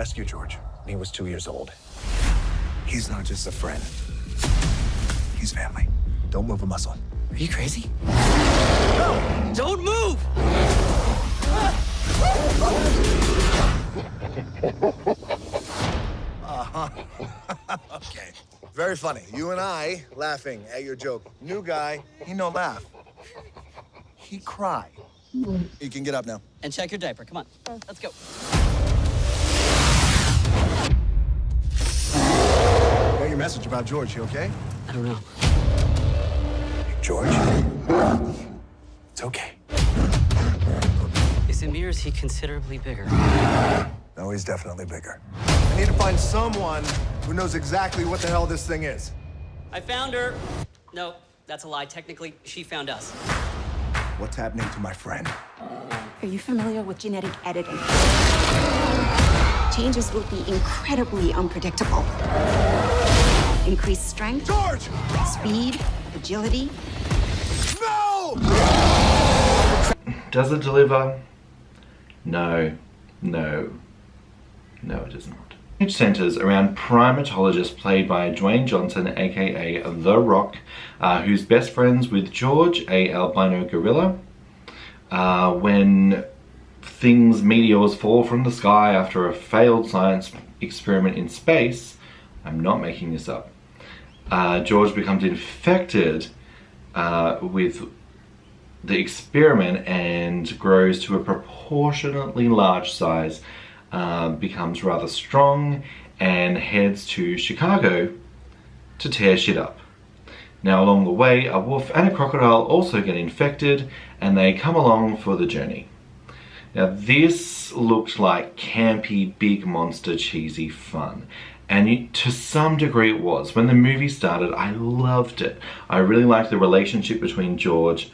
rescue George when he was 2 years old. He's not just a friend. He's family. Don't move a muscle. Are you crazy? No! Don't move! Okay. Very funny. You and I laughing at your joke. New guy, he no laugh. He cry. You can get up now. And check your diaper. Come on. Let's go. Got your message about George. You okay? I don't know. George? It's okay. Is Amir, is he considerably bigger? No, he's definitely bigger. I need to find someone who knows exactly what the hell this thing is. I found her. No, that's a lie. Technically, she found us. What's happening to my friend? Are you familiar with genetic editing? Changes will be incredibly unpredictable. Increased strength, George! speed, agility. No! Does it deliver? No. No. No, it does not. It centers around primatologist played by Dwayne Johnson, aka The Rock, who's best friends with George, a albino gorilla. When meteors fall from the sky after a failed science experiment in space, I'm not making this up, George becomes infected with the experiment and grows to a proportionately large size, becomes rather strong, and heads to Chicago to tear shit up. Now along the way, a wolf and a crocodile also get infected, and they come along for the journey. Now this looked like campy, big monster, cheesy fun. And to some degree it was. When the movie started, I loved it. I really liked the relationship between George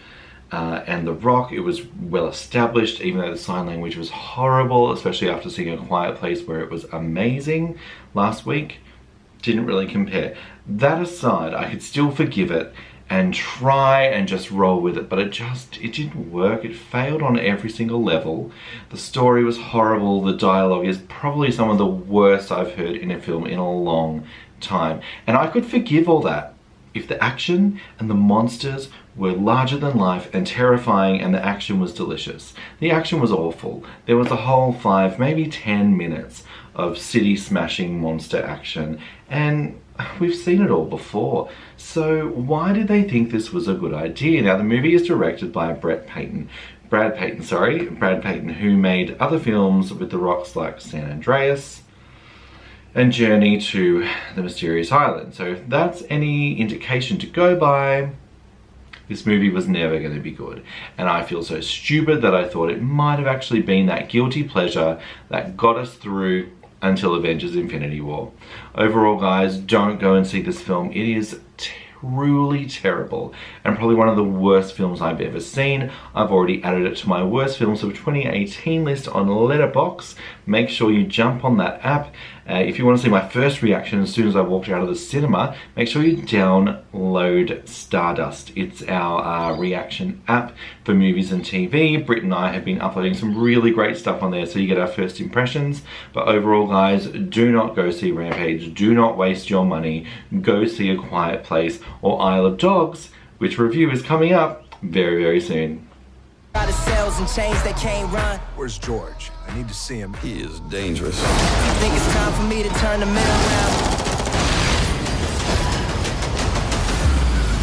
and The Rock. It was well established, even though the sign language was horrible, especially after seeing A Quiet Place where it was amazing last week. Didn't really compare. That aside, I could still forgive it and try and just roll with it, but it didn't work. It failed on every single level. The story was horrible. The dialogue is probably some of the worst I've heard in a film in a long time. And I could forgive all that if the action and the monsters were larger than life and terrifying, and the action was delicious. The action was awful. There was a whole 5, maybe 10 minutes of city smashing monster action, and we've seen it all before. So why did they think this was a good idea? Now the movie is directed by Brad Payton, who made other films with The Rocks like San Andreas and Journey to the Mysterious Island. So if that's any indication to go by, this movie was never going to be good. And I feel so stupid that I thought it might have actually been that guilty pleasure that got us through until Avengers Infinity War. Overall, guys, don't go and see this film. It is truly terrible and probably one of the worst films I've ever seen. I've already added it to my worst films of 2018 list on Letterboxd. Make sure you jump on that app. If you want to see my first reaction as soon as I walked out of the cinema, make sure you download Stardust. It's our reaction app for movies and TV. Britt and I have been uploading some really great stuff on there, so you get our first impressions. But overall, guys, do not go see Rampage. Do not waste your money. Go see A Quiet Place or Isle of Dogs, which review is coming up very, very soon. Where's George? I need to see him. He is dangerous. I think it's time for me to turn the middle around.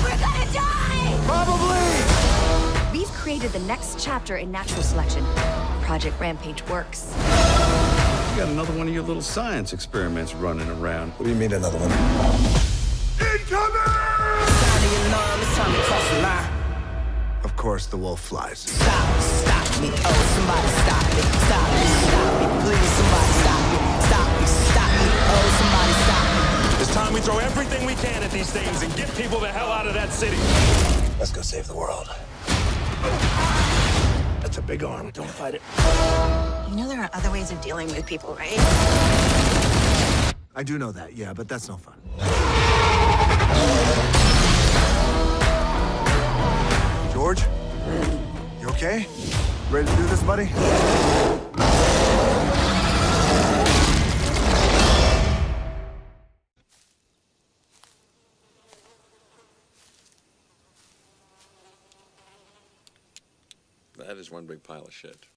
We're gonna die! Probably! We've created the next chapter in natural selection. Project Rampage works. You got another one of your little science experiments running around. What do you mean another one? Incoming! Sound the alarm, it's time to cross the line. Of course, the wolf flies. Stop me, oh, somebody stop me. Stop me, please, somebody stop me. Stop me, oh, somebody stop me. It's time we throw everything we can at these things and get people the hell out of that city. Let's go save the world. That's a big arm. Don't fight it. You know there are other ways of dealing with people, right? I do know that, yeah, but that's no fun. George? You okay? Ready to do this, buddy? That is one big pile of shit.